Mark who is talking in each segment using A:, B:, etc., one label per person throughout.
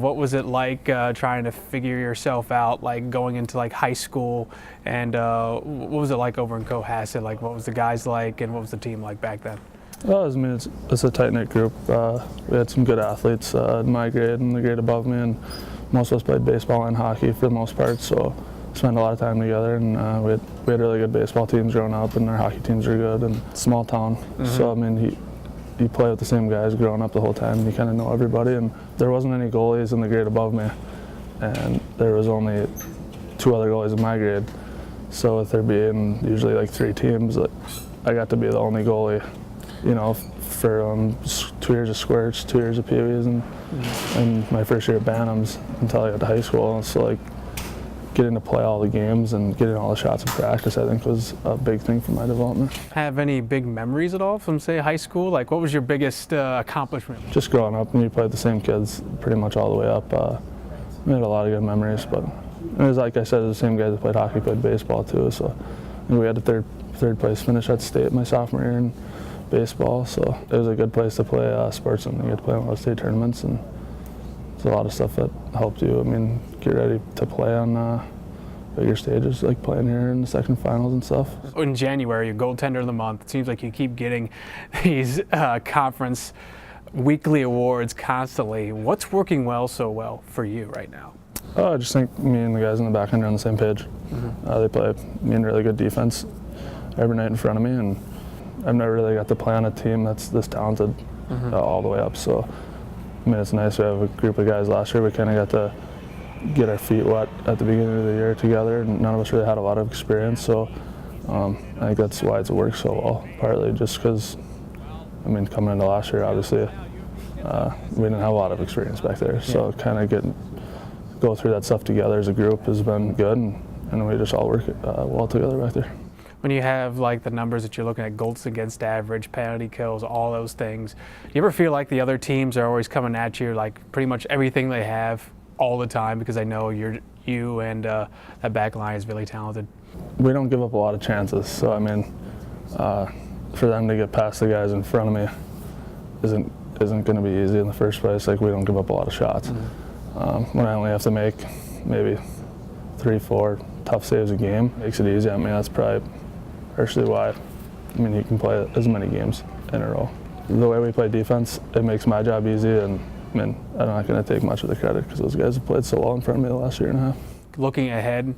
A: What was it like trying to figure yourself out, like going into like high school, and what was it like over in Cohasset? Like, what was the guys like, and what was the team like back then?
B: Well, I mean, it's a tight-knit group. We had some good athletes in my grade and the grade above me, and most of us played baseball and hockey for the most part, so spent a lot of time together, and we had really good baseball teams growing up, and our hockey teams were good, and small town. So, I mean, you play with the same guys growing up the whole time, and you kind of know everybody, and there wasn't any goalies in the grade above me, and there was only 2 other goalies in my grade. So with there being usually like 3 teams, I got to be the only goalie, you know, for 2 years of Squirts, 2 years of Pee-wees, and my first year at Bantams until I got to high school. And so like getting to play all the games and getting all the shots in practice, I think was a big thing for my development.
A: Have any big memories at all from, say, high school? Like, what was your biggest accomplishment?
B: Just growing up, and you played the same kids pretty much all the way up. We had a lot of good memories, but it was like I said, the same guys that played hockey played baseball too. So we had a third place finish at state my sophomore year in baseball. So it was a good place to play sports, and you get to play in a lot of state tournaments, and there's a lot of stuff that helped you. I mean, get ready to play on bigger stages, like playing here in the second finals and stuff.
A: In January, your goaltender of the month. It seems like you keep getting these conference weekly awards constantly. What's working so well for you right now?
B: I just think me and the guys in the back end are on the same page. They play really good defense every night in front of me, and I've never really got to play on a team that's this talented all the way up. So, I mean, it's nice. We have a group of guys last year. We kind of got to get our feet wet at the beginning of the year together, and none of us really had a lot of experience. So, I think that's why it's worked so well. Partly just because, I mean, coming into last year, obviously, we didn't have a lot of experience back there. So, kind of go through that stuff together as a group has been good, and we just all work well together back there.
A: When you have like the numbers that you're looking at, goals against average, penalty kills, all those things, do you ever feel like the other teams are always coming at you like pretty much everything they have all the time? Because I know you and that back line is really talented.
B: We don't give up a lot of chances, so I mean, for them to get past the guys in front of me isn't going to be easy in the first place. Like, we don't give up a lot of shots. When I only have to make maybe 3-4 tough saves a game, makes it easy. I mean, that's probably partially why, I mean, you can play as many games in a row. The way we play defense, it makes my job easy, and I mean, I'm not going to take much of the credit because those guys have played so well in front of me the last year and a half.
A: Looking ahead,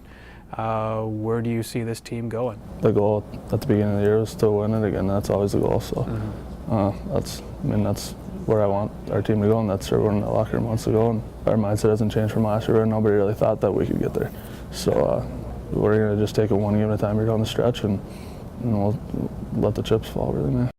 A: where do you see this team going?
B: The goal at the beginning of the year was to win it again. That's always the goal. So that's where I want our team to go, and that's where everyone in the locker room wants to go. And our mindset hasn't changed from last year. Nobody really thought that we could get there. So we're going to just take it one game at a time here down the stretch, and we'll let the chips fall, really, man.